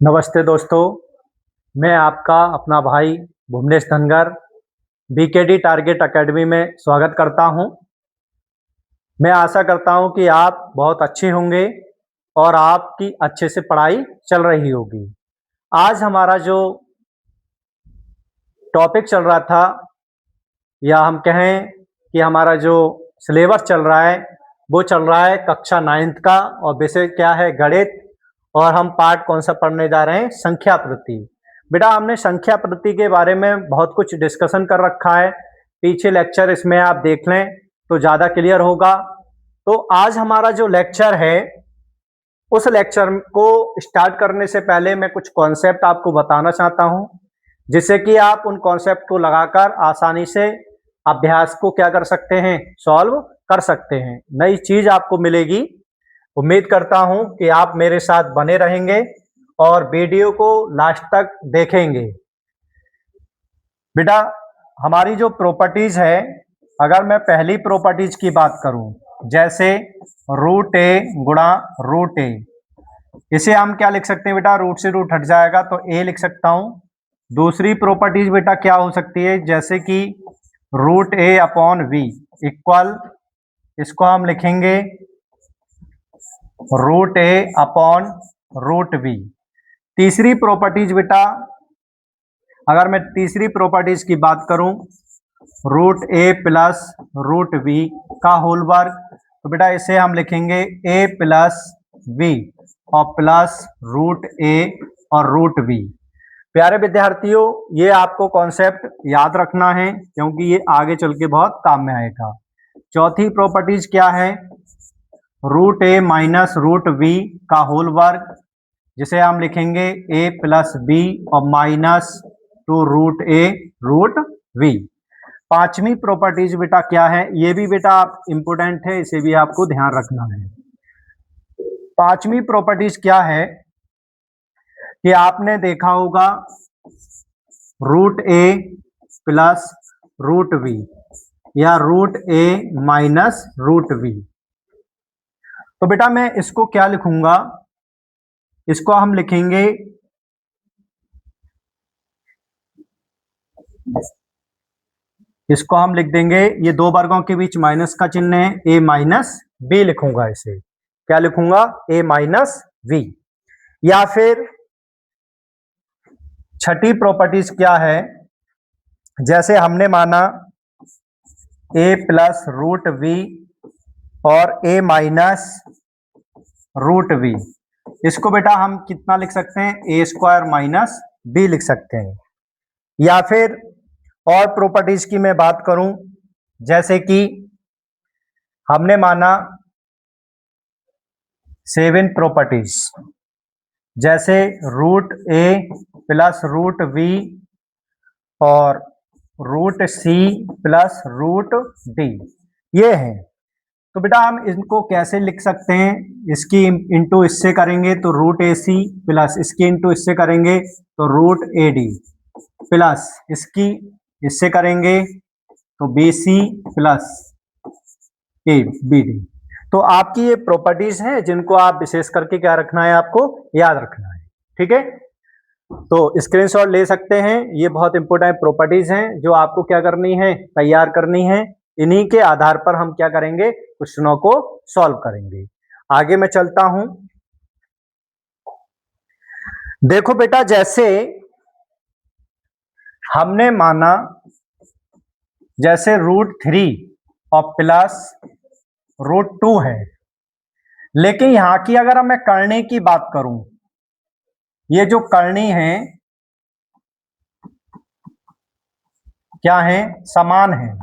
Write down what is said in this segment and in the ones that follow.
नमस्ते दोस्तों, मैं आपका अपना भाई Bhuvnesh Dhangar BKD target academy में स्वागत करता हूं। मैं आशा करता हूं कि आप बहुत अच्छे होंगे और आपकी अच्छे से पढ़ाई चल रही होगी। आज हमारा जो टॉपिक चल रहा था या हम कहें कि हमारा जो सिलेबस चल रहा है वो चल रहा है कक्षा 9th का और विषय क्या है गणित। और हम पार्ट कौन सा पढ़ने जा रहे हैं? संख्या प्रति। बेटा हमने संख्या प्रति के बारे में बहुत कुछ डिस्कशन कर रखा है, पीछे लेक्चर इसमें आप देख लें तो ज़्यादा क्लियर होगा। तो आज हमारा जो लेक्चर है उस लेक्चर को स्टार्ट करने से पहले मैं कुछ कॉन्सेप्ट आपको बताना चाहता हूं, जिससे कि आप उन कॉन्सेप्ट को लगाकर आसानी से अभ्यास को क्या कर सकते हैं? सॉल्व कर सकते हैं। नई चीज आपको मिलेगी। उम्मीद करता हूं कि आप मेरे साथ बने रहेंगे और वीडियो को लास्ट तक देखेंगे। बेटा हमारी जो प्रॉपर्टीज है, अगर मैं पहली प्रॉपर्टीज की बात करूं, जैसे रूट ए गुणा रूट ए, इसे हम क्या लिख सकते हैं बेटा? रूट से रूट हट जाएगा तो ए लिख सकता हूं। दूसरी प्रॉपर्टीज बेटा क्या हो सकती है? जैसे कि root a upon v equal, इसको हम लिखेंगे root a upon root v. तीसरी प्रॉपर्टीज बेटा, अगर मैं तीसरी प्रॉपर्टीज की बात करूं, root a plus root v का होल वर्ग, तो बेटा इसे हम लिखेंगे ए प्लस वी और प्लस रूट ए और रूट वी। प्यारे विद्यार्थियों, ये आपको कॉन्सेप्ट याद रखना है क्योंकि ये आगे चल के बहुत काम में आएगा। चौथी प्रॉपर्टीज क्या है? Root a minus root v का होल वर्ग, जिसे हम लिखेंगे ए प्लस बी और minus two root a root v. पांचवी प्रॉपर्टीज बेटा क्या है? ये भी बेटा आप इंपोर्टेंट है, इसे भी आपको ध्यान रखना है। पांचवी प्रॉपर्टीज क्या है कि आपने देखा होगा root a plus root v या root a minus root v. तो बेटा मैं इसको क्या लिखूंगा? इसको हम लिखेंगे इसको हम लिख देंगे, ये दो वर्गों के बीच माइनस का चिन्ह है, ए माइनस बी लिखूंगा। इसे क्या लिखूंगा? ए माइनस वी। या फिर छठी प्रॉपर्टीज क्या है? जैसे हमने माना ए प्लस रूट वी और ए माइनस रूट वी, इसको बेटा हम कितना लिख सकते हैं? ए स्क्वायर माइनस बी लिख सकते हैं। या फिर और प्रॉपर्टीज की मैं बात करूं, जैसे कि हमने माना 7 प्रॉपर्टीज, जैसे root a plus root v और root c plus root d, ये है। तो बेटा हम इनको कैसे लिख सकते हैं? इसकी इंटू इससे करेंगे तो रूट ए सी प्लस इसकी इंटू इससे करेंगे तो रूट ए डी प्लस इसकी इससे करेंगे तो b c plus a b d. तो आपकी ये प्रॉपर्टीज हैं जिनको आप विशेष करके क्या रखना है? आपको याद रखना है। ठीक है, तो स्क्रीनशॉट ले सकते हैं। ये बहुत इंपॉर्टेंट प्रॉपर्टीज हैं जो आपको क्या करनी है? तैयार करनी है। इन्हीं के आधार पर हम क्या करेंगे? क्वेश्चनों को सॉल्व करेंगे। आगे मैं चलता हूं। देखो बेटा, जैसे हमने माना जैसे रूट 3 और प्लस रूट 2 है, लेकिन यहां की अगर मैं करनी की बात करूं, ये जो करनी है क्या है? समान है।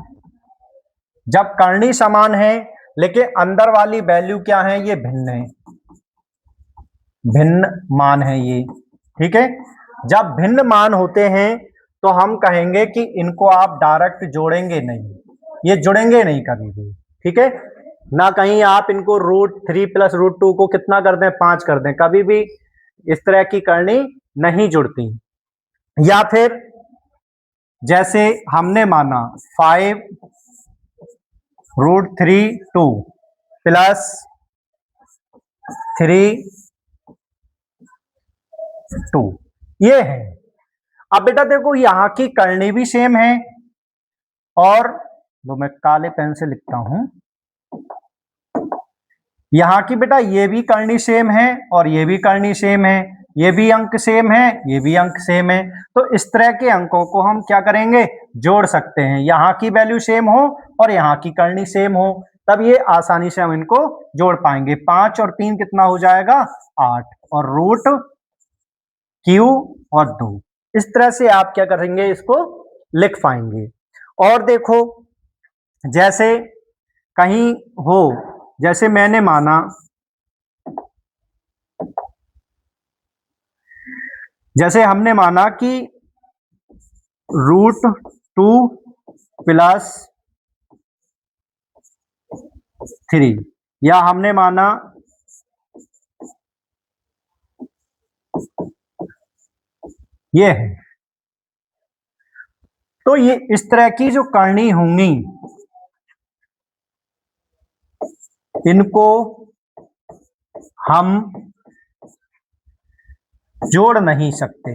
जब करनी समान है लेकिन अंदर वाली वैल्यू क्या है? ये भिन्न है, भिन्न मान है ये। ठीक है, जब भिन्न मान होते हैं तो हम कहेंगे कि इनको आप डायरेक्ट जोड़ेंगे नहीं, ये जुड़ेंगे नहीं कभी भी। ठीक है, ना कहीं आप इनको रूट 3 प्लस रूट 2 को कितना कर दें? 5 कर दें, कभी भी इस तरह की करनी नहीं जुड़ती। या फिर जैसे हमने माना 5 रूट 3 2 प्लस 3 2 ये है। अब बेटा देखो यहां की करनी भी सेम है, और तो मैं काले पेन से लिखता हूं, यहां की बेटा ये भी करनी सेम है और ये भी करनी सेम है, ये भी अंक सेम है, ये भी अंक सेम है। तो इस तरह के अंकों को हम क्या करेंगे, जोड़ सकते हैं। यहां की वैल्यू सेम हो और यहां की करनी सेम हो, तब ये आसानी से हम इनको जोड़ पाएंगे। 5 और 3 कितना हो जाएगा, 8, और रूट क्यू और 2। इस तरह से आप क्या करेंगे, इसको लिख पाएंगे। और देखो जैसे कहीं हो, जैसे मैंने माना, जैसे हमने माना कि रूट 2 प्लस 3, या हमने माना ये है, तो ये इस तरह की जो करनी होंगी इनको हम जोड़ नहीं सकते,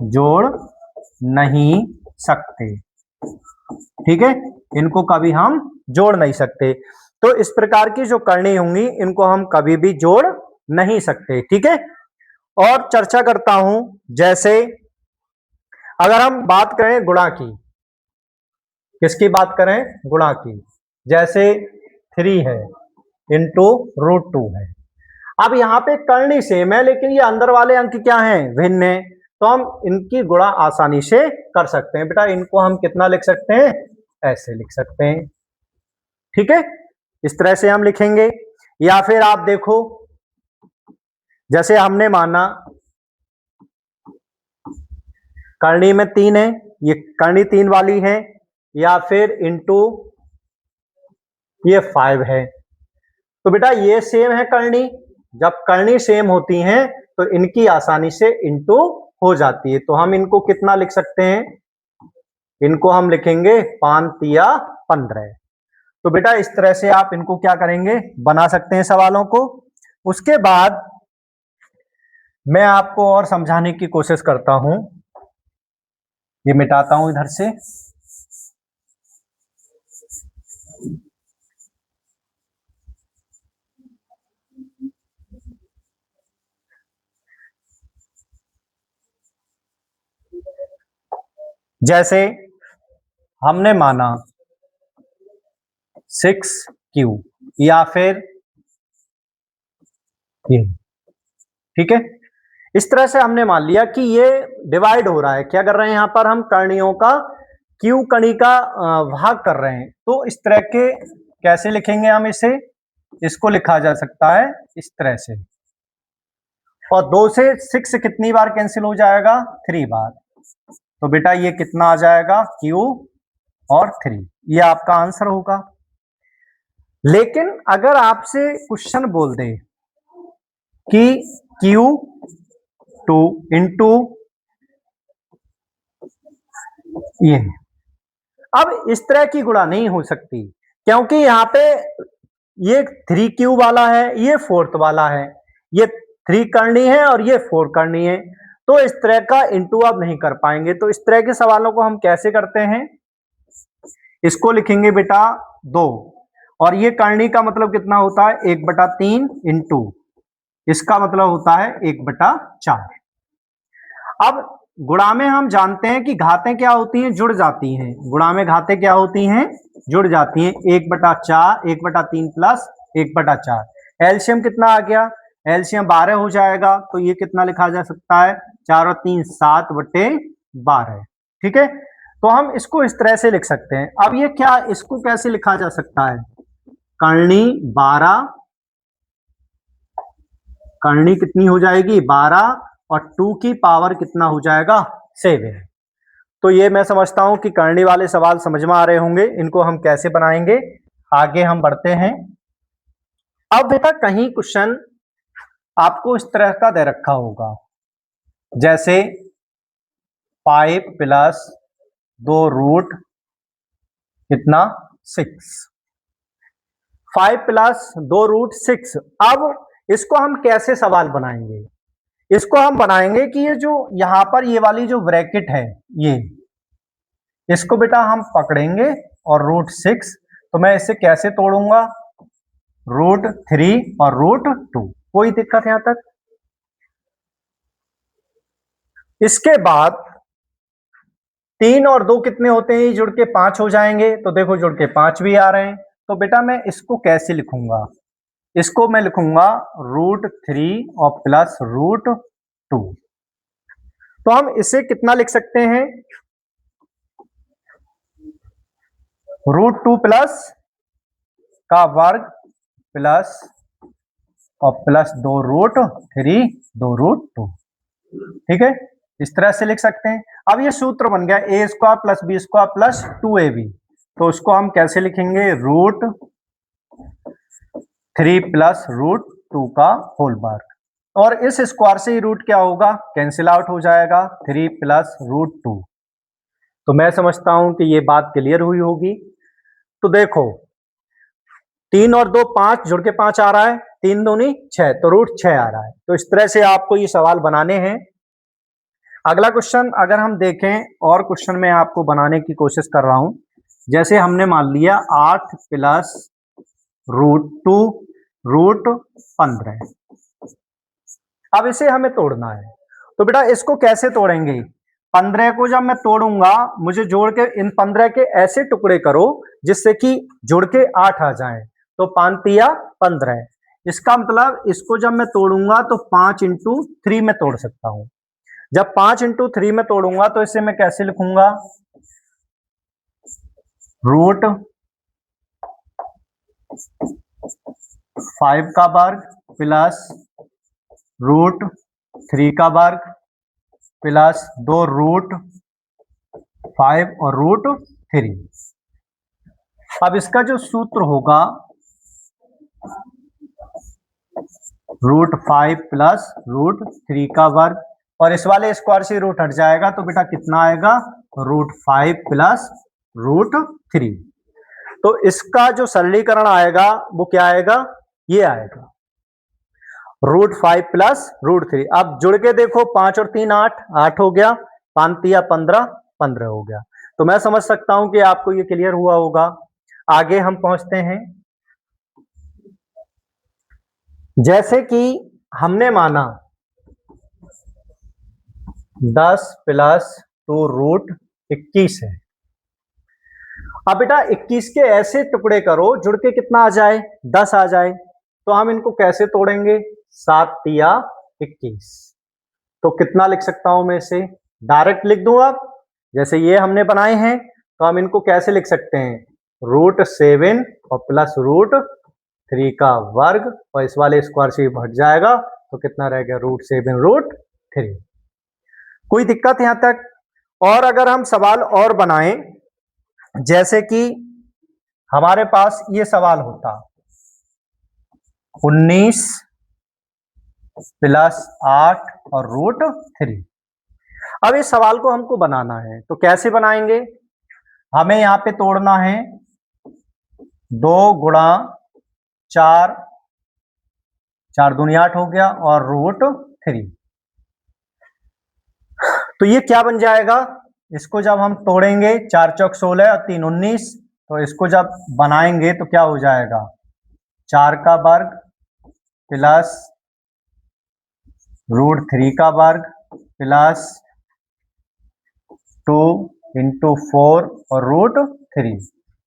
जोड़ नहीं सकते, ठीक है, इनको कभी हम जोड़ नहीं सकते। तो इस प्रकार की जो करनी होंगी इनको हम कभी भी जोड़ नहीं सकते, ठीक है। और चर्चा करता हूं, जैसे अगर हम बात करें गुणा की, किसकी बात करें, गुणा की, जैसे 3 है इंटू रूट 2 है। अब यहाँ पे करनी सेम है लेकिन ये अंदर वाले अंक क्या हैं, भिन्न है, तो हम इनकी गुणा आसानी से कर सकते हैं। बेटा इनको हम कितना लिख सकते हैं, ऐसे लिख सकते हैं, ठीक है, इस तरह से हम लिखेंगे। या फिर आप देखो, जैसे हमने माना करनी में 3 है, ये करनी 3 वाली है, या फिर इंटू ये 5 है, तो बेटा ये सेम है करनी। जब करनी सेम होती हैं तो इनकी आसानी से इंटू हो जाती है, तो हम इनको कितना लिख सकते हैं, इनको हम लिखेंगे 5 तिया 15। तो बेटा इस तरह से आप इनको क्या करेंगे, बना सकते हैं सवालों को। उसके बाद मैं आपको और समझाने की कोशिश करता हूं, ये मिटाता हूं इधर से। जैसे हमने माना 6Q या फिर ये, ठीक है, इस तरह से हमने मान लिया कि ये डिवाइड हो रहा है। क्या कर रहे हैं, यहां पर हम करणियों का क्यू कणी का भाग कर रहे हैं। तो इस तरह के कैसे लिखेंगे हम इसे, इसको लिखा जा सकता है इस तरह से, और 2 से 6 कितनी बार कैंसिल हो जाएगा, 3 बार। तो बेटा ये कितना आ जाएगा, Q और 3, ये आपका आंसर होगा। लेकिन अगर आपसे क्वेश्चन बोल दे कि Q2 इंटू ये, अब इस तरह की गुणा नहीं हो सकती, क्योंकि यहां पे ये 3Q वाला है, ये 4th वाला है, ये 3 करनी है और ये 4 करनी है, तो इस तरह का इंटू आप नहीं कर पाएंगे। तो इस तरह के सवालों को हम कैसे करते हैं, इसको लिखेंगे बेटा 2, और ये करनी का मतलब कितना होता है, 1/3 इंटू, इसका मतलब होता है 1/4। अब गुणा में हम जानते हैं कि घातें क्या होती हैं, जुड़ जाती हैं। गुणा में घातें क्या होती हैं, जुड़ जाती हैं। 1/4, 1/3 प्लस 1/4, एलसीएम कितना आ गया, एलसीएम 12 हो जाएगा। तो ये कितना लिखा जा सकता है, 4 और 3 7/12, ठीक है। तो हम इसको इस तरह से लिख सकते हैं। अब ये क्या, इसको कैसे लिखा जा सकता है, करनी 12, करनी कितनी हो जाएगी 12, और 2 की पावर कितना हो जाएगा 7। तो ये मैं समझता हूं कि करनी वाले सवाल समझ में आ रहे होंगे। इनको हम कैसे बनाएंगे, आगे हम बढ़ते हैं। अब बेटा कहीं क्वेश्चन आपको इस तरह का दे रखा होगा, जैसे 5 प्लस 2 रूट कितना 6, 5 प्लस 2 रूट 6। अब इसको हम कैसे सवाल बनाएंगे, इसको हम बनाएंगे कि ये जो यहां पर ये वाली जो ब्रैकेट है ये, इसको बेटा हम पकड़ेंगे और √6, तो मैं इसे कैसे तोड़ूंगा, √3 और √2। कोई दिक्कत यहां तक? इसके बाद 3 और 2 कितने होते हैं, जुड़ के 5 हो जाएंगे, तो देखो जुड़ के 5 भी आ रहे हैं। तो बेटा मैं इसको कैसे लिखूंगा, इसको मैं लिखूंगा √3 और प्लस √2। तो हम इसे कितना लिख सकते हैं, √2 प्लस का वर्ग प्लस और प्लस 2√3 2√2। ठीक है, इस तरह से लिख सकते हैं। अब ये सूत्र बन गया a² plus b² plus 2ab। तो उसको हम कैसे लिखेंगे, √3 प्लस √2 का होल वर्ग, और इस स्क्वायर से ही रूट क्या होगा, कैंसिल आउट हो जाएगा, 3 प्लस √2। तो मैं समझता हूं कि ये बात क्लियर हुई होगी। तो देखो 3 और 2 5, जुड़ के 5 आ रहा है, 3 दूनी 6, तो √6 आ रहा है। तो इस तरह से आपको ये सवाल बनाने हैं। अगला क्वेश्चन अगर हम देखें, और क्वेश्चन में आपको बनाने की कोशिश कर रहा हूं। जैसे हमने मान लिया 8 प्लस √2 √15, अब इसे हमें तोड़ना है। तो बेटा इसको कैसे तोड़ेंगे, 15 को जब मैं तोड़ूंगा, मुझे जोड़ के इन 15 के ऐसे टुकड़े करो जिससे कि जुड़ के 8 आ जाए, तो 5 तिया 15। इसका मतलब इसको जब मैं तोड़ूंगा तो 5 × 3 में तोड़ सकता हूं। जब 5 × 3 में तोड़ूंगा तो इसे मैं कैसे लिखूंगा, √5 का वर्ग प्लस √3 का वर्ग प्लस 2√5 और √3। अब इसका जो सूत्र होगा √5 प्लस √3 का वर्ग, और इस वाले स्क्वायर से रूट हट जाएगा, तो बेटा कितना आएगा, √5 प्लस √3। तो इसका जो सरलीकरण आएगा वो क्या आएगा, ये आएगा √5 प्लस √3। अब जुड़ के देखो 5 और 3 8 हो गया, 5 तिया 15 15 हो गया। तो मैं समझ सकता हूं कि आपको ये क्लियर हुआ होगा। आगे हम पहुंचते हैं। जैसे कि हमने माना 10 प्लस 2√21 है। अब बेटा 21 के ऐसे टुकड़े करो जुड़ के कितना आ जाए, 10 आ जाए। तो हम इनको कैसे तोड़ेंगे, 7 तिया 21। तो कितना लिख सकता हूं मैं इसे, डायरेक्ट लिख दूं। अब जैसे ये हमने बनाए हैं, तो हम इनको कैसे लिख सकते हैं, √7 और प्लस √3 का वर्ग, और इस वाले स्क्वायर से हट जाएगा, तो कितना रह गया, √7 √3। कोई दिक्कत यहां तक? और अगर हम सवाल और बनाएं, जैसे कि हमारे पास ये सवाल होता 19 प्लस 8 और √3। अब इस सवाल को हमको बनाना है, तो कैसे बनाएंगे, हमें यहां पे तोड़ना है 2 × 4, 4 दूनी 8 हो गया, और √3। तो ये क्या बन जाएगा, इसको जब हम तोड़ेंगे 4 चौक 16 और 3 19, तो इसको जब बनाएंगे तो क्या हो जाएगा, 4 का वर्ग प्लस √3 का वर्ग प्लस 2 × 4 और √3।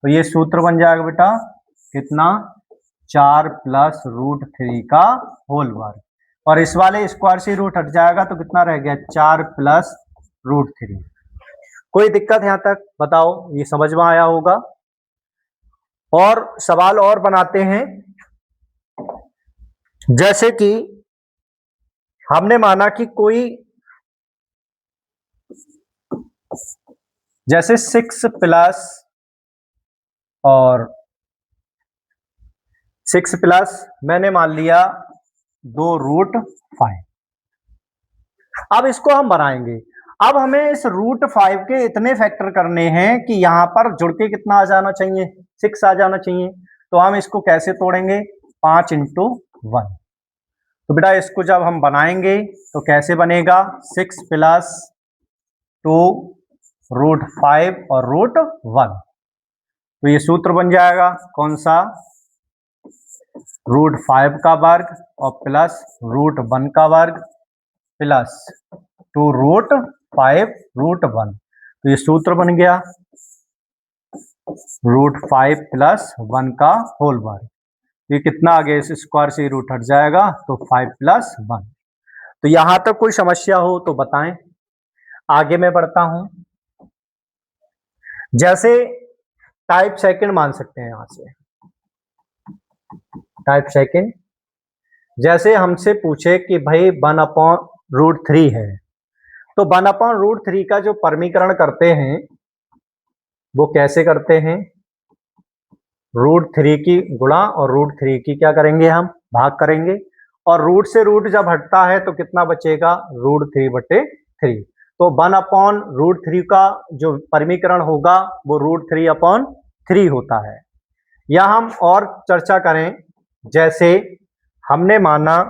तो ये सूत्र बन जाएगा बेटा कितना, 4 प्लस √3 का होल वर्ग, और इस वाले स्क्वायर से रूट हट जाएगा, तो कितना रह गया, 4 प्लस √3। कोई दिक्कत यहां तक बताओ, ये समझ में आया होगा। और सवाल और बनाते हैं। जैसे कि हमने माना कि कोई, जैसे 6 प्लस और 6 प्लस मैंने मान लिया 2√5। अब इसको हम बनाएंगे। अब हमें इस √5 के इतने फैक्टर करने हैं कि यहां पर जुड़ के कितना आ जाना चाहिए, 6 आ जाना चाहिए। तो हम इसको कैसे तोड़ेंगे, 5 × 1। तो बेटा इसको जब हम बनाएंगे तो कैसे बनेगा, 6 प्लस 2 रूट 5 और रूट 1। तो ये सूत्र बन जाएगा कौन सा, रूट 5 का वर्ग और प्लस रूट 1 का वर्ग प्लस 2 रूट 5 रूट 1। तो ये सूत्र बन गया रूट 5 प्लस 1 का होल वर्ग। ये कितना आ गया, इस स्क्वायर से रूट हट जाएगा तो 5 प्लस 1। तो यहां तक कोई समस्या हो तो बताएं। आगे मैं बढ़ता हूं। जैसे टाइप सेकंड मान सकते हैं, यहां से टाइप सेकंड, जैसे हमसे पूछे कि भाई 1/√3 है, तो 1/√3 का जो परमीकरण करते हैं वो कैसे करते हैं, √3 की गुणा और √3 की क्या करेंगे, हम भाग करेंगे, और रूट से रूट जब हटता है तो कितना बचेगा, √3/3। तो 1/√3 का जो परमीकरण होगा वो √3/3 होता है। या हम और चर्चा करें, जैसे हमने माना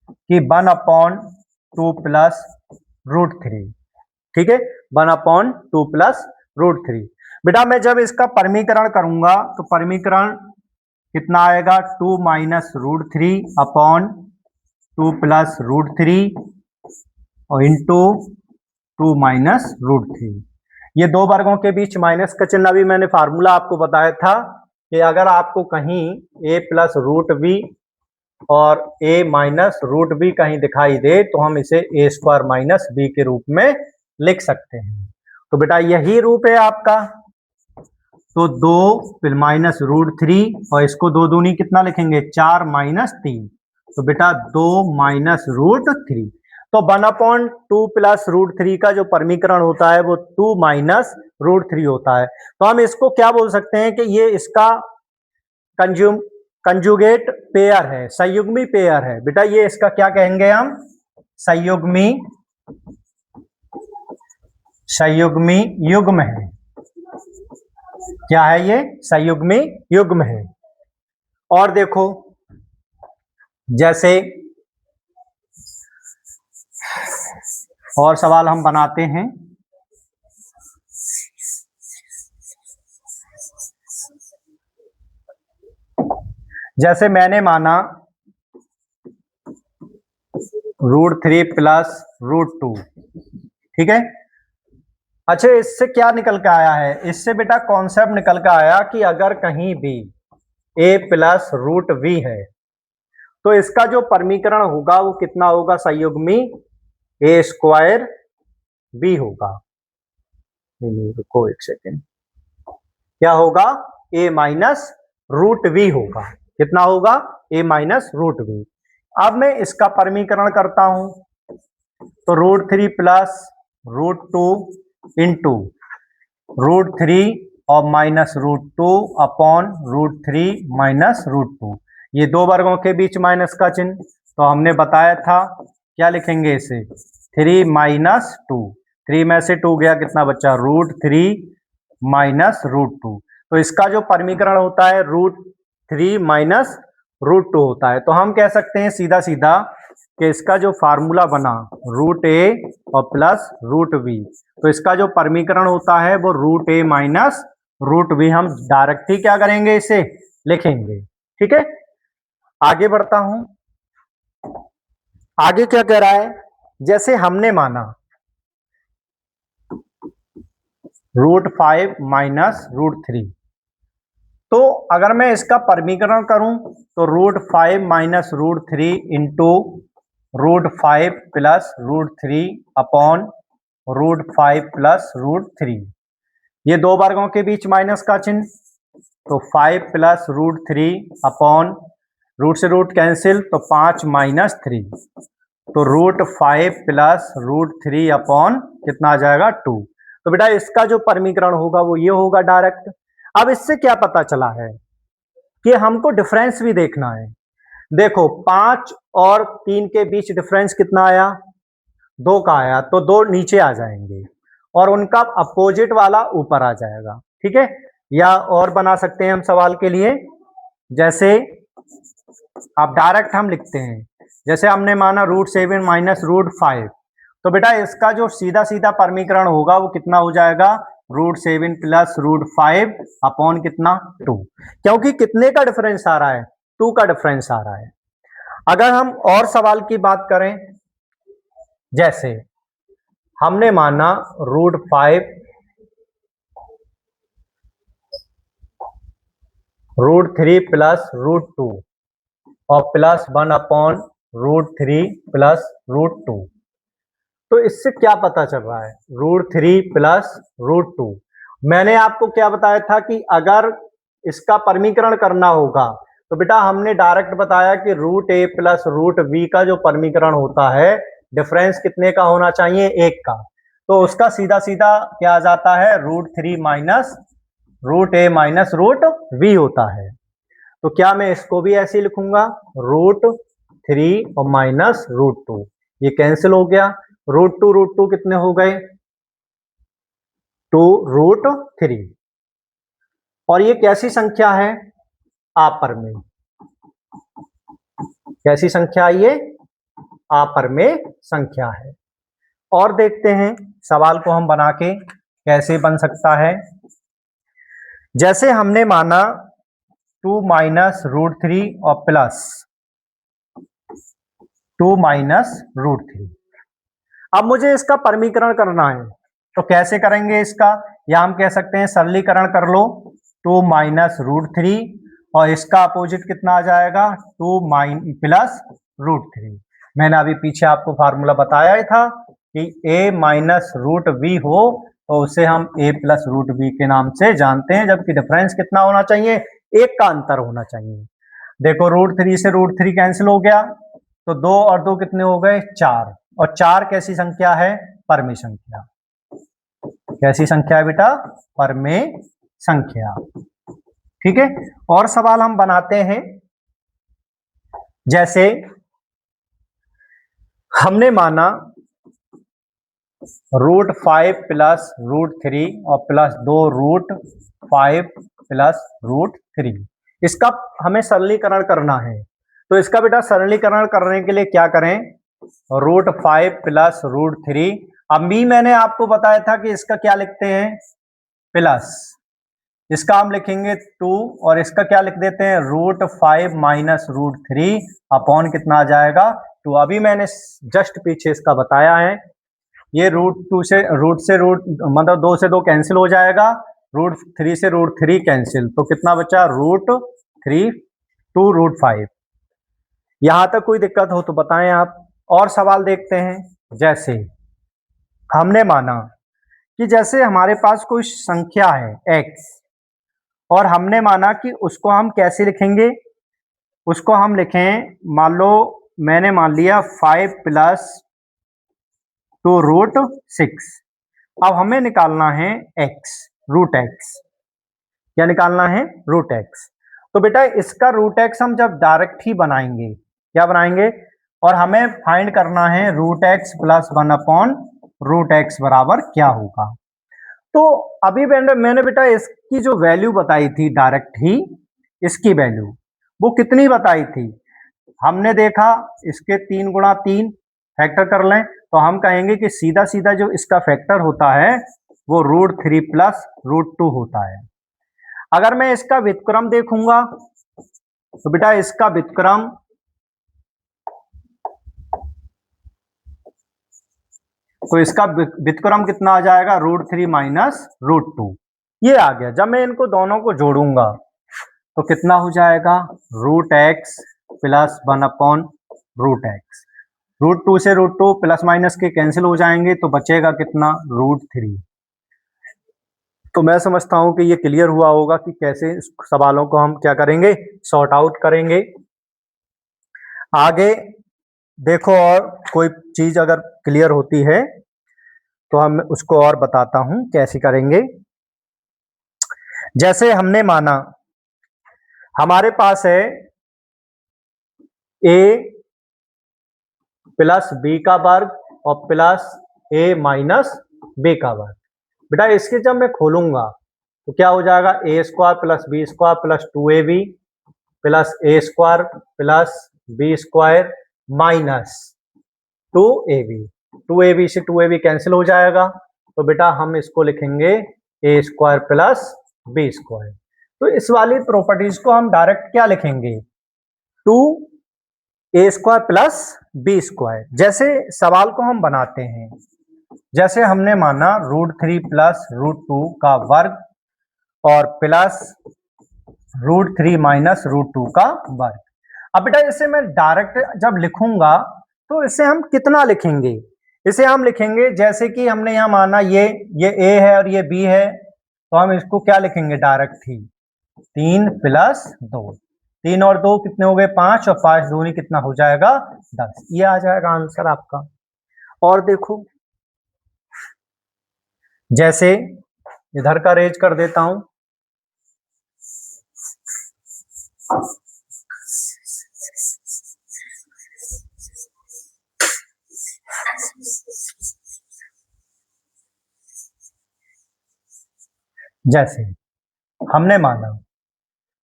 कि 1/2 प्लस √3, ठीक है, 1/2 प्लस √3। बेटा मैं जब इसका परमीकरण करूंगा तो परमीकरण कितना आएगा, 2 माइनस √3/2 प्लस √3 और इंटू 2 माइनस √3। ये दो वर्गों के बीच माइनस का चिन्ह, अभी मैंने फार्मूला आपको बताया था कि अगर आपको कहीं a प्लस रूट बी और a माइनस रूट बी कहीं दिखाई दे तो हम इसे a² माइनस बी के रूप में लिख सकते हैं। तो बेटा यही रूप है आपका। तो 2 माइनस √3 और इसको 2 दूनी कितना लिखेंगे, 4 माइनस 3। तो बेटा 2 माइनस √3। तो 1/2 प्लस √3 का जो परमीकरण होता है वो 2 माइनस √3 होता है। तो हम इसको क्या बोल सकते हैं कि ये इसका कंजुगेट पेयर है, संयुग्मी पेयर है। बेटा ये इसका क्या कहेंगे हम, संयुग्मी युग्म है। क्या है ये, संयुग्मी युग्म है। और देखो जैसे और सवाल हम बनाते हैं, जैसे मैंने माना √3 प्लस √2, ठीक है। अच्छा इससे क्या निकल के आया है, इससे बेटा कॉन्सेप्ट निकल के आया कि अगर कहीं भी a प्लस √v है तो इसका जो परमीकरण होगा वो कितना होगा, संयुग्मी a² b होगा। रुको एक सेकेंड, क्या होगा, a माइनस √v होगा। कितना होगा, a माइनस √v। अब मैं इसका परमीकरण करता हूं तो √3 प्लस √2 इंटू √3 और माइनस √2 अपॉन √3 माइनस √2। ये दो वर्गों के बीच माइनस का चिन्ह, तो हमने बताया था क्या लिखेंगे इसे, 3 माइनस 2। 3 में से 2 गया, कितना बच्चा, √3 माइनस √2। तो इसका जो परमीकरण होता है √3 माइनस √2 होता है। तो हम कह सकते हैं सीधा सीधा कि इसका जो फार्मूला बना √a और प्लस √v, तो इसका जो परमीकरण होता है वो √a माइनस √v, हम डायरेक्ट ही क्या करेंगे, इसे लिखेंगे। ठीक है, आगे बढ़ता हूं। आगे क्या कह रहा है, जैसे हमने माना √5 माइनस √3, तो अगर मैं इसका परमीकरण करूं तो √5 minus √3 into √5 plus √3 upon √5 plus √3। ये दो वर्गों के बीच माइनस का चिन्ह, तो 5 प्लस √3 अपॉन रूट से रूट कैंसिल तो 5 माइनस 3, तो √5 प्लस √3 अपॉन कितना आ जाएगा, 2। तो बेटा इसका जो परमीकरण होगा वो ये होगा डायरेक्ट। अब इससे क्या पता चला है कि हमको डिफरेंस भी देखना है। देखो 5 और 3 के बीच डिफरेंस कितना आया, 2 का आया, तो 2 नीचे आ जाएंगे और उनका अपोजिट वाला ऊपर आ जाएगा। ठीक है, या और बना सकते हैं हम सवाल के लिए, जैसे अब डायरेक्ट हम लिखते हैं, जैसे हमने माना √7 माइनस √5, तो बेटा इसका जो सीधा सीधा परमीकरण होगा वो कितना हो जाएगा, √7 प्लस √5 अपॉन कितना 2, क्योंकि कितने का डिफरेंस आ रहा है, 2 का डिफरेंस आ रहा है। अगर हम और सवाल की बात करें, जैसे हमने माना √5 √3 प्लस √2 और प्लस 1 अपॉन √3 प्लस √2, तो इससे क्या पता चल रहा है, √3 प्लस √2। मैंने आपको क्या बताया था कि अगर इसका परमीकरण करना होगा तो बेटा हमने डायरेक्ट बताया कि √a प्लस √b का जो परमीकरण होता है डिफरेंस कितने का होना चाहिए, 1 का, तो उसका सीधा सीधा क्या आ जाता है, √3 माइनस √a माइनस √b होता है। तो क्या मैं इसको भी ऐसे ही लिखूंगा, √3 और माइनस √2, ये कैंसिल हो गया, √2 कितने हो गए, 2√3, और ये कैसी संख्या है, आपर में, कैसी संख्या, ये आपर में संख्या है। और देखते हैं सवाल को हम बना के कैसे बन सकता है। जैसे हमने माना 2 माइनस √3 और प्लस 2 माइनस √3, अब मुझे इसका परमीकरण करना है, तो कैसे करेंगे इसका, या हम कह सकते हैं सरलीकरण कर लो, 2 माइनस √3 और इसका अपोजिट कितना आ जाएगा, 2 प्लस √3। मैंने अभी पीछे आपको फार्मूला बताया ही था कि a माइनस √b हो तो उसे हम a प्लस √b के नाम से जानते हैं, जबकि डिफरेंस कितना होना चाहिए, 1 का अंतर होना चाहिए। देखो √3 से √3 कैंसिल हो गया, तो 2 और 2 कितने हो गए, 4, और 4 कैसी संख्या है, परमेय संख्या। कैसी संख्या है बेटा, परमेय संख्या। ठीक है, और सवाल हम बनाते हैं, जैसे हमने माना √5 प्लस √3 और प्लस 2√5 प्लस √3, इसका हमें सरलीकरण करना है। तो इसका बेटा सरलीकरण करने के लिए क्या करें, √5 प्लस √3, अब भी मैंने आपको बताया था कि इसका क्या लिखते हैं, प्लस, इसका हम लिखेंगे 2 और इसका क्या लिख देते हैं, √5 माइनस √3 अपॉन कितना आ जाएगा 2। अभी मैंने जस्ट पीछे इसका बताया है, ये √2 से रूट मतलब 2 से 2 कैंसिल हो जाएगा, √3 से √3 कैंसिल, तो कितना बचा, √3 2√5। यहां तक कोई दिक्कत हो तो बताएं आप। और सवाल देखते हैं, जैसे हमने माना कि जैसे हमारे पास कोई संख्या है x, और हमने माना कि उसको हम कैसे लिखेंगे, उसको हम लिखें, मान लो मैंने मान लिया 5 प्लस 2√6, अब हमें निकालना है x, √x, क्या निकालना है, √x। तो बेटा इसका √x हम जब डायरेक्ट ही बनाएंगे, क्या बनाएंगे, और हमें फाइंड करना है √x प्लस 1 अपॉन √x बराबर क्या होगा। तो अभी मैंने बेटा इसकी जो वैल्यू बताई थी डायरेक्ट ही, इसकी वैल्यू वो कितनी बताई थी, हमने देखा इसके 3 गुणा 3 फैक्टर कर लें, तो हम कहेंगे कि सीधा सीधा जो इसका फैक्टर होता है वो √3 प्लस √2 होता है। अगर मैं इसका व्युत्क्रम देखूंगा तो बेटा इसका व्युत्क्रम, तो इसका व्युत्क्रम कितना आ जाएगा, √3 माइनस √2, ये आ गया। जब मैं इनको दोनों को जोड़ूंगा तो कितना हो जाएगा, √x प्लस 1 अपॉन √x, √2 से √2 प्लस माइनस के कैंसिल हो जाएंगे, तो बचेगा कितना, √3। तो मैं समझता हूं कि ये क्लियर हुआ होगा कि कैसे इस सवालों को हम क्या करेंगे, सॉर्ट आउट करेंगे। आगे देखो, और कोई चीज अगर क्लियर होती है तो हम उसको और बताता हूं कैसे करेंगे। जैसे हमने माना हमारे पास है a प्लस बी का वर्ग और प्लस a माइनस बी का वर्ग। बेटा इसके जब मैं खोलूंगा तो क्या हो जाएगा, a² प्लस बी² plus 2ab plus a square plus b square minus 2ab। 2ab से 2ab कैंसिल हो जाएगा, तो बेटा हम इसको लिखेंगे ए स्क्वायर प्लस बी स्क्वायर। तो इस वाली प्रॉपर्टीज को हम डायरेक्ट क्या लिखेंगे, 2a square plus b square. जैसे सवाल को हम बनाते हैं, जैसे हमने माना √3 प्लस √2 का वर्ग और प्लस √3 माइनस √2 का वर्ग। अब बेटा इसे मैं डायरेक्ट जब लिखूंगा तो इसे हम कितना लिखेंगे, इसे हम लिखेंगे जैसे कि हमने यहां माना ये a है और ये b है, तो हम इसको क्या लिखेंगे डायरेक्ट ही 3 प्लस 2। 3 और 2 कितने हो गए 5, और 5 दूनी कितना हो जाएगा 10। ये आ जाएगा आंसर आपका। और देखो जैसे इधर का रेज कर देता हूं, जैसे हमने माना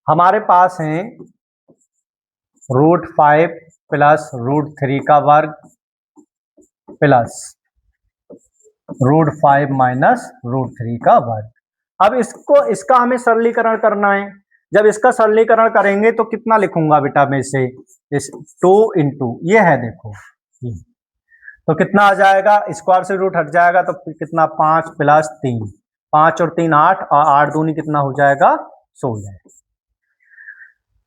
हमारे पास है √5 प्लस √3 का वर्ग प्लस √5 माइनस √3 का वर्ग। अब इसका हमें सरलीकरण करना है। जब इसका सरलीकरण करेंगे तो कितना लिखूंगा बेटा मैं इसे, इस 2 इंटू ये है देखो ये, तो कितना आ जाएगा, स्क्वायर से रूट हट जाएगा तो कितना 5 प्लस 3, 5 और 3 8, और 8 दूनी कितना हो जाएगा 16।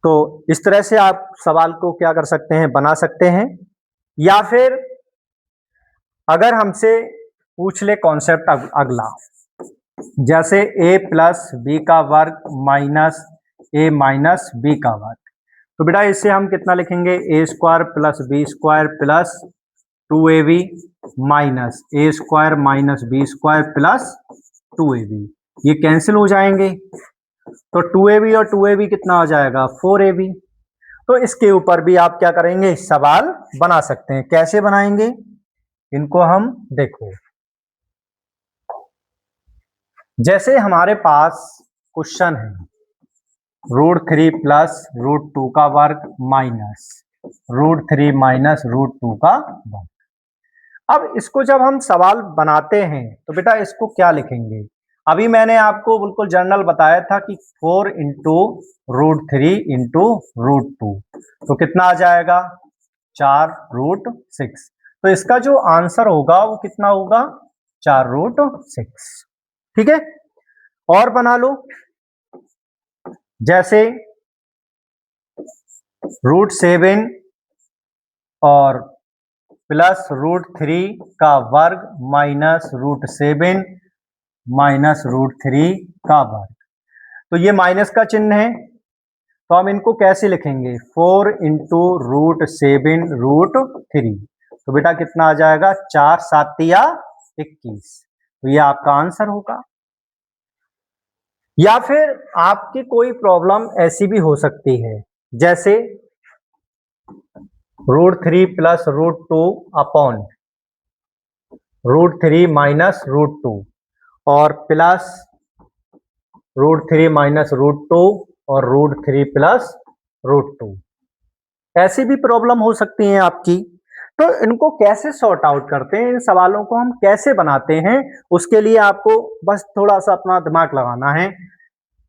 तो इस तरह से आप सवाल को क्या कर सकते हैं, बना सकते हैं। या फिर अगर हमसे पूछ ले कॉन्सेप्ट अगला, जैसे a प्लस बी का वर्ग माइनस a माइनस बी का वर्ग, तो बेटा इससे हम कितना लिखेंगे a square plus b square plus 2ab minus a square minus b square plus 2ab। ये कैंसिल हो जाएंगे तो 2ab और 2ab कितना आ जाएगा 4ab। तो इसके ऊपर भी आप क्या करेंगे, सवाल बना सकते हैं। कैसे बनाएंगे इनको हम देखो, जैसे हमारे पास क्वेश्चन है √3 प्लस √2 का वर्ग माइनस √3 माइनस √2 का वर्ग। अब इसको जब हम सवाल बनाते हैं तो बेटा इसको क्या लिखेंगे, अभी मैंने आपको बिल्कुल जनरल बताया था कि 4 इंटू √3 इंटू √2, तो कितना आ जाएगा 4√6। तो इसका जो आंसर होगा वो कितना होगा 4√6। ठीक है, और बना लो, जैसे √7 और प्लस √3 का वर्ग माइनस √7 माइनस √3 का वर्ग। तो ये माइनस का चिन्ह है, तो हम इनको कैसे लिखेंगे 4 इंटू √7 √3। तो बेटा कितना आ जाएगा 4 7 या 21। तो ये आपका आंसर होगा। या फिर आपकी कोई प्रॉब्लम ऐसी भी हो सकती है, जैसे √3 प्लस √2 अपॉन √3 माइनस √2 और प्लस √3 माइनस √2 और √3 प्लस √2। ऐसी भी प्रॉब्लम हो सकती है आपकी। तो इनको कैसे सॉर्ट आउट करते हैं, इन सवालों को हम कैसे बनाते हैं, उसके लिए आपको बस थोड़ा सा अपना दिमाग लगाना है।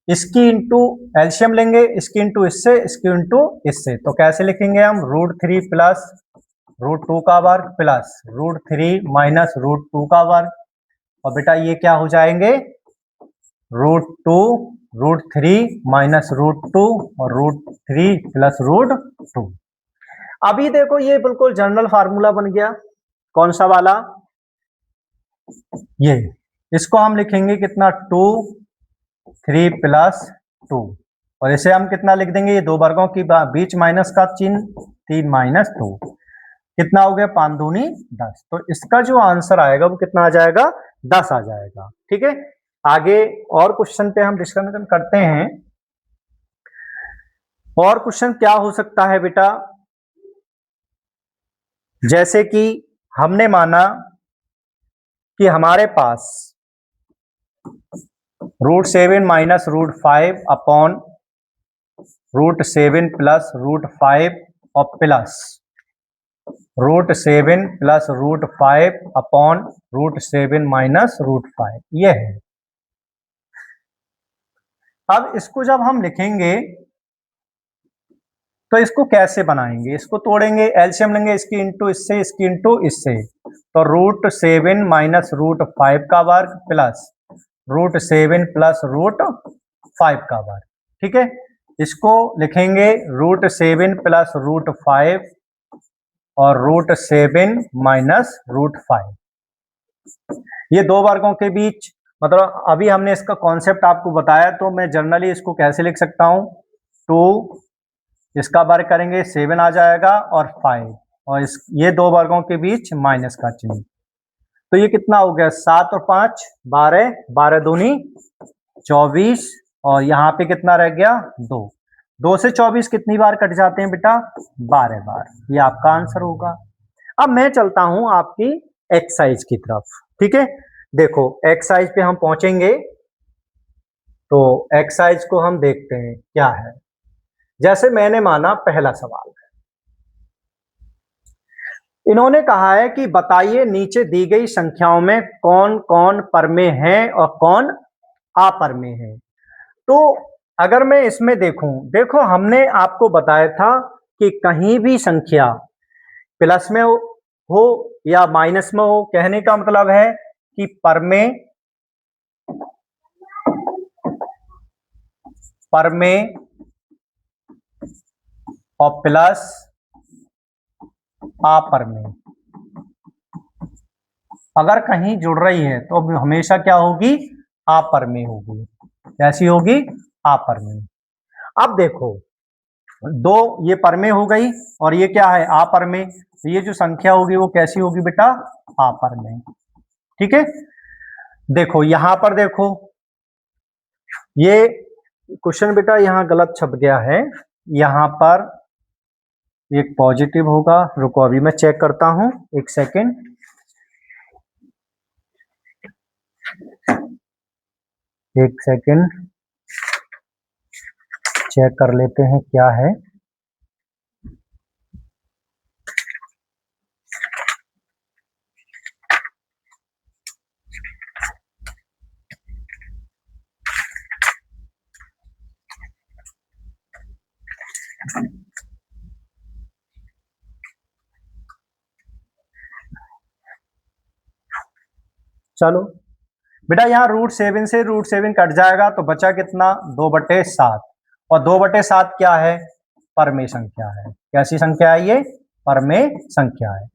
इसकी इंटू एलसीएम लेंगे, इसकी इंटू इससे, इसकी इंटू इससे, तो कैसे लिखेंगे हम √3 प्लस √2 का वर्ग प्लस √3 माइनस √2 का वर्ग। और बेटा ये क्या हो जाएंगे √2 √3 माइनस √2 और √3 प्लस √2। अभी देखो ये बिल्कुल जनरल फार्मूला बन गया। कौन सा वाला, ये, इसको हम लिखेंगे कितना 2 3 प्लस 2, और इसे हम कितना लिख देंगे, ये दो वर्गों की बीच माइनस का चिन्ह 3 माइनस 2, कितना हो गया 5 दूनी 10। तो इसका जो आंसर आएगा वो कितना आ जाएगा 10 आ जाएगा। ठीक है, आगे और क्वेश्चन पे हम डिस्कशन करते हैं। और क्वेश्चन क्या हो सकता है बेटा, जैसे कि हमने माना कि हमारे पास √7 माइनस √5 अपॉन √7 प्लस √5 और प्लस √7 प्लस √5 अपॉन √7 माइनस √5, ये है। अब इसको जब हम लिखेंगे तो इसको कैसे बनाएंगे, इसको तोड़ेंगे, एलसीएम लेंगे इसकी इंटू इससे, इसकी इंटू इससे, तो √7 माइनस √5 का वर्ग प्लस √7 प्लस √5 का वर्ग, ठीक है। इसको लिखेंगे √7 प्लस √5 और √7 माइनस √5, ये दो वर्गों के बीच, मतलब अभी हमने इसका कॉन्सेप्ट आपको बताया, तो मैं जनरली इसको कैसे लिख सकता हूं, 2 इसका वर्ग करेंगे 7 आ जाएगा और 5, और ये दो वर्गों के बीच माइनस का चिन्ह, तो ये कितना हो गया, 7 और 5 12, 12 दूनी 24, और यहाँ पे कितना रह गया 2, 2 से 24 कितनी बार कट जाते हैं बेटा, 12 बार, ये आपका आंसर होगा। अब मैं चलता हूं आपकी एक्सरसाइज की तरफ, ठीक है। देखो एक्सरसाइज पे हम पहुंचेंगे, तो एक्सरसाइज को हम देखते हैं क्या है। जैसे मैंने माना पहला सवाल, इन्होंने कहा है कि बताइए नीचे दी गई संख्याओं में कौन कौन परमेय हैं और कौन अपरमेय हैं। तो अगर मैं इसमें देखूं, देखो हमने आपको बताया था कि कहीं भी संख्या प्लस में हो या माइनस में हो, कहने का मतलब है कि परमेय और प्लस अपरमेय अगर कहीं जुड़ रही है तो हमेशा क्या होगी, अपरमेय होगी। कैसी होगी, अपरमेय। अब देखो दो ये परमेय हो गई और ये क्या है, अपरमेय, तो ये जो संख्या होगी वो कैसी होगी बेटा, अपरमेय, ठीक है। देखो यहां पर देखो, ये क्वेश्चन बेटा यहां गलत छप गया है, यहां पर एक पॉजिटिव होगा, रुको अभी मैं चेक करता हूं, एक सेकेंड, एक सेकेंड चेक कर लेते हैं क्या है। चलो बेटा यहाँ √7 से √7 कट जाएगा तो बचा कितना, 2/7, और 2/7 क्या है, परमेय संख्या है। कैसी संख्या है ये, परमेय संख्या है।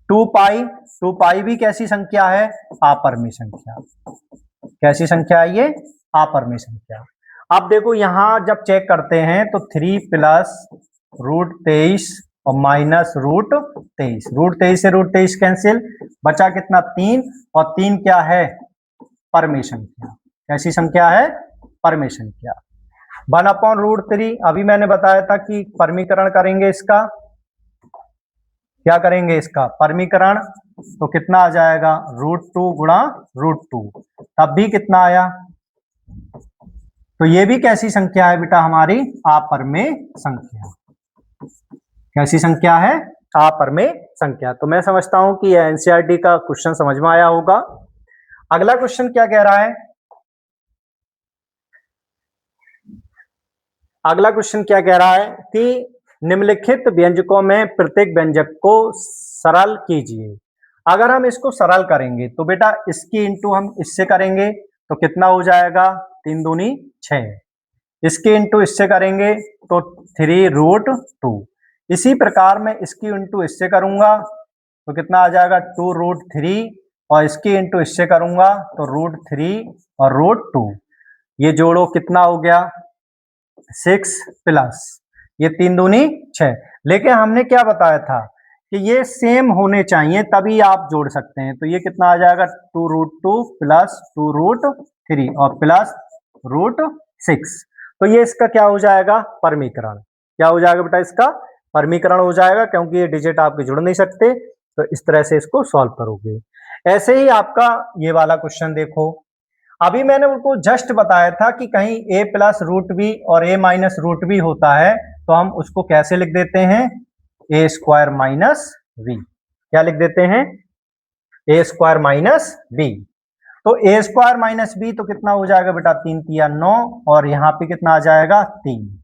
2π भी कैसी संख्या है, अपरमेय संख्या। कैसी संख्या है ये, अपरमेय संख्या। अब देखो यहां जब चेक करते हैं तो 3 प्लस √23 और माइनस √23, √23 से √23 कैंसिल, बचा कितना 3, और 3 क्या है, परमेय संख्या। कैसी संख्या है, परमेय संख्या। 1/√3, अभी मैंने बताया था कि परमीकरण करेंगे इसका, क्या करेंगे इसका परमीकरण, तो कितना आ जाएगा, √2 गुणा √2, तब भी कितना आया, तो ये भी कैसी संख्या है बेटा, हमारी अपरमेय संख्या। कैसी संख्या है, अपरमेय संख्या। तो मैं समझता हूं कि यह एनसीईआरटी का क्वेश्चन समझ में आया होगा। अगला क्वेश्चन क्या कह रहा है, अगला क्वेश्चन क्या कह रहा है कि निम्नलिखित व्यंजकों में प्रत्येक व्यंजक को सरल कीजिए। अगर हम इसको सरल करेंगे तो बेटा इसकी इंटू हम इससे करेंगे तो कितना हो जाएगा, 3 दूनी 6, इसके इंटू इससे करेंगे तो 3√2, इसी प्रकार मैं इसकी इंटू इससे करूंगा तो कितना आ जाएगा, 2√3, और इसकी इंटू इससे करूंगा तो √3 और √2, ये जोड़ो कितना हो गया 6 प्लस ये 3 दूनी 6। लेकिन हमने क्या बताया था कि ये सेम होने चाहिए तभी आप जोड़ सकते हैं, तो ये कितना आ जाएगा, 2√2 प्लस 2√3 और प्लस √6, तो ये इसका क्या हो जाएगा, परमीकरण। क्या हो जाएगा बेटा, इसका परमीकरण हो जाएगा, क्योंकि ये डिजिट आपके जुड़ नहीं सकते, तो इस तरह से इसको सॉल्व करोगे। ऐसे ही आपका ये वाला क्वेश्चन देखो, अभी मैंने उनको जस्ट बताया था कि कहीं a प्लस रूट बी और a माइनस रूट बी होता है तो हम उसको कैसे लिख देते हैं, a स्क्वायर माइनस बी। क्या लिख देते हैं, a स्क्वायर माइनस बी। तो a स्क्वायर माइनस बी तो कितना हो जाएगा बेटा, 3 तिया 9 और यहाँ पे कितना आ जाएगा 3।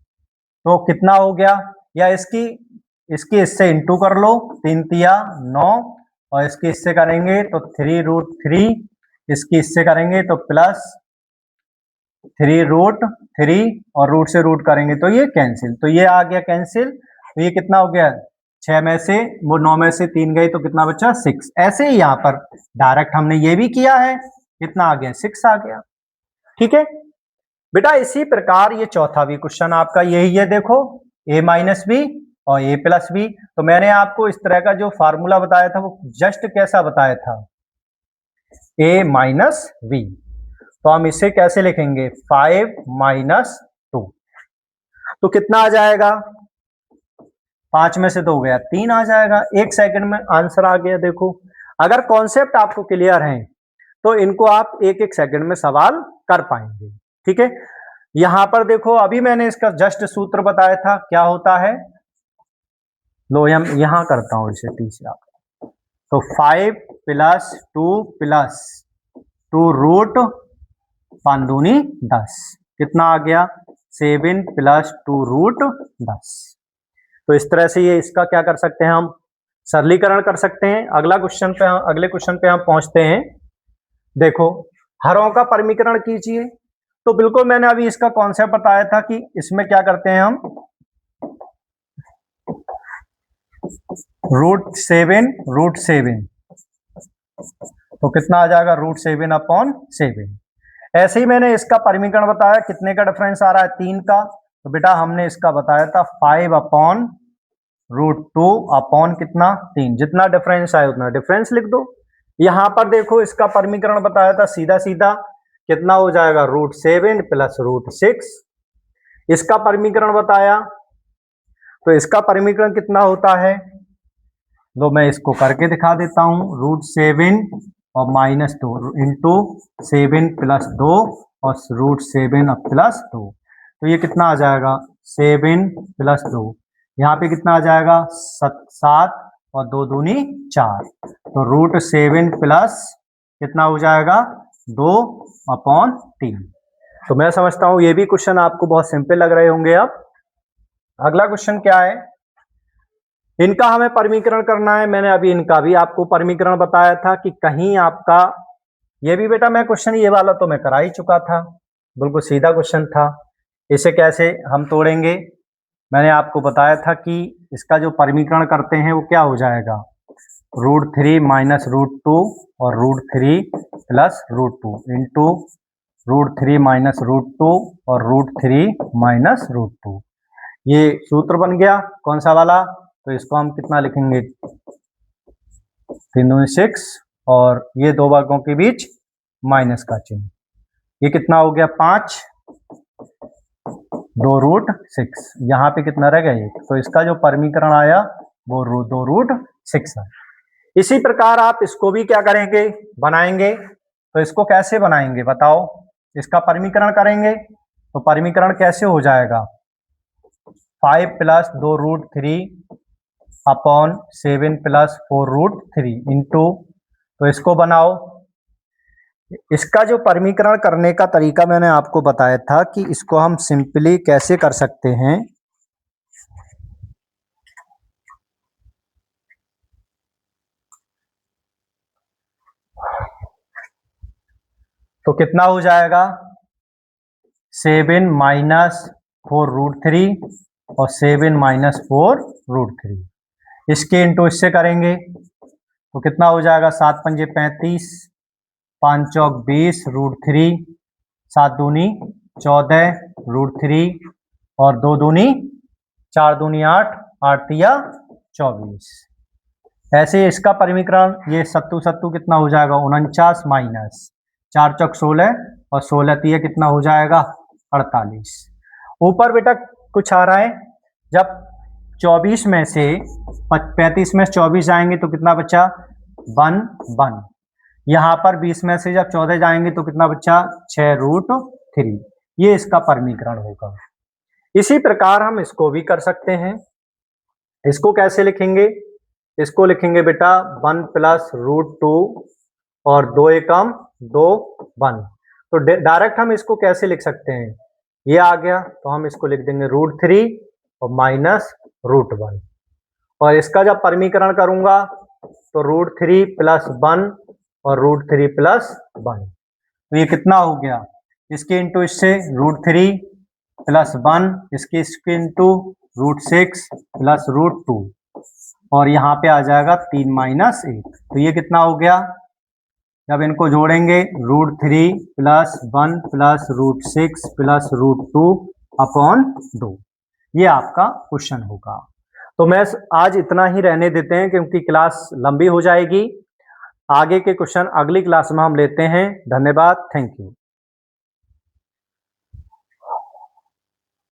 तो कितना हो गया, या इसकी इससे इंटू कर लो, 3 तिया 9 और इसकी इससे करेंगे तो 3√3, इसकी इससे करेंगे तो प्लस 3√3 और रूट से रूट करेंगे तो ये कैंसिल, तो ये आ गया कैंसिल। तो ये कितना हो गया, 6 में से वो 9 में से 3 गई तो कितना बचा 6। ऐसे ही यहाँ पर डायरेक्ट हमने ये भी किया है, कितना आ गया 6 आ गया। ठीक है बेटा, इसी प्रकार ये चौथा भी क्वेश्चन आपका यही है, देखो a माइनस बी और a प्लस बी। तो मैंने आपको इस तरह का जो फार्मूला बताया था वो जस्ट कैसा बताया था, a माइनस बी। तो हम इसे कैसे लिखेंगे, 5 माइनस 2। तो कितना आ जाएगा, 5 में से 2 गया 3 आ जाएगा। 1 सेकंड में आंसर आ गया। देखो अगर कॉन्सेप्ट आपको क्लियर है तो इनको आप एक एक सेकंड में सवाल कर पाएंगे। ठीक है, यहां पर देखो अभी मैंने इसका जस्ट सूत्र बताया था, क्या होता है, लो यहां करता हूं इसे तीसरा। तो 5 प्लस 2 प्लस 2 रूट 5 दूनी 10, कितना आ गया 7 प्लस 2 रूट 10। तो इस तरह से ये इसका क्या कर सकते हैं, हम सरलीकरण कर सकते हैं। अगले क्वेश्चन पे हम पहुंचते हैं। देखो हरों का परमीकरण कीजिए। तो बिल्कुल मैंने अभी इसका कॉन्सेप्ट बताया था कि इसमें क्या करते हैं हम, √7 तो कितना आ जाएगा √7/7। ऐसे ही मैंने इसका परमीकरण बताया, कितने का डिफरेंस आ रहा है 3 का। तो बेटा हमने इसका बताया था 5/√2 कितना 3, जितना डिफरेंस आए उतना डिफरेंस लिख दो। यहां पर देखो इसका परमीकरण बताया था, सीधा सीधा कितना हो जाएगा √7 प्लस √6। इसका परमीकरण बताया तो इसका परमीकरण कितना होता है, लो मैं इसको करके दिखा देता हूं, √7 और -2 इंटू 7 प्लस 2 और √7 प्लस 2। तो ये कितना आ जाएगा 7 प्लस 2, यहाँ पे कितना आ जाएगा 7 और 2 दूनी 4। तो √7 प्लस कितना हो जाएगा 2/3। तो मैं समझता हूं ये भी क्वेश्चन आपको बहुत सिंपल लग रहे होंगे। अब अगला क्वेश्चन क्या है, इनका हमें परमीकरण करना है। मैंने अभी इनका भी आपको परमीकरण बताया था कि कहीं आपका, ये भी बेटा मैं क्वेश्चन ये वाला तो मैं करा ही चुका था, बिल्कुल सीधा क्वेश्चन था। इसे कैसे हम तोड़ेंगे, मैंने आपको बताया था कि इसका जो परमीकरण करते हैं वो क्या हो जाएगा, √3 माइनस √2 और √3 प्लस √2 इंटू √3 माइनस √2 और √3 माइनस √2। ये सूत्र बन गया कौन सा वाला, तो इसको हम कितना लिखेंगे 3 दूनी 6 और ये दो वर्गों के बीच माइनस का चिन्ह, ये कितना हो गया 5 2√6। यहाँ पे कितना रह गया 1, तो इसका जो परमीकरण आया वो 2√6 है। इसी प्रकार आप इसको भी क्या करेंगे बनाएंगे। तो इसको कैसे बनाएंगे बताओ, इसका परमीकरण करेंगे तो परमीकरण कैसे हो जाएगा, 5 प्लस 2√3/7 प्लस 4√3 इंटू, तो इसको बनाओ। इसका जो परमीकरण करने का तरीका मैंने आपको बताया था कि इसको हम सिंपली कैसे कर सकते हैं। तो कितना हो जाएगा 7 माइनस 4√3 और 7 माइनस 4√3, इसके इंटू इससे करेंगे तो कितना हो जाएगा 7 पंजे 35, 5 चौक 20 √3, 7 दूनी 14 √3 और 2 दूनी 4 दूनी 8, 8 तिया 24। ऐसे इसका परमीकरण ये सत्तू सत्तू कितना हो जाएगा 49 माइनस 4 चौक 16 और 16 तिया कितना हो जाएगा 48। ऊपर बेटा कुछ आ रहा है, जब 24 में से 35 में 24 जाएंगे तो कितना बचा 1 1, यहां पर 20 में से जब 14 जाएंगे तो कितना बच्चा 6√3। ये इसका परमीकरण होगा। इसी प्रकार हम इसको भी कर सकते हैं। इसको कैसे लिखेंगे? इसको लिखेंगे बेटा 1 + √2 और 2 एकम 2 1। तो डायरेक्ट हम इसको कैसे लिख सकते हैं? ये आ गया तो हम इसको लिख देंगे √3 और -√1। और इसका जब परमीकरण करूंगा तो √3 + 1 और √3 + 1। तो ये कितना हो गया? इसके इंटू इससे √3 + 1, इसके इंटू √6 + √2 और यहाँ पे आ जाएगा 3 - 1। तो ये कितना हो गया? जब इनको जोड़ेंगे √3 + 1 + √6 + √2 अपॉन 2। ये आपका क्वेश्चन होगा। तो मैं आज इतना ही रहने देते हैं क्योंकि क्लास लंबी हो जाएगी। आगे के क्वेश्चन अगली क्लास में हम लेते हैं। धन्यवाद, थैंक यू।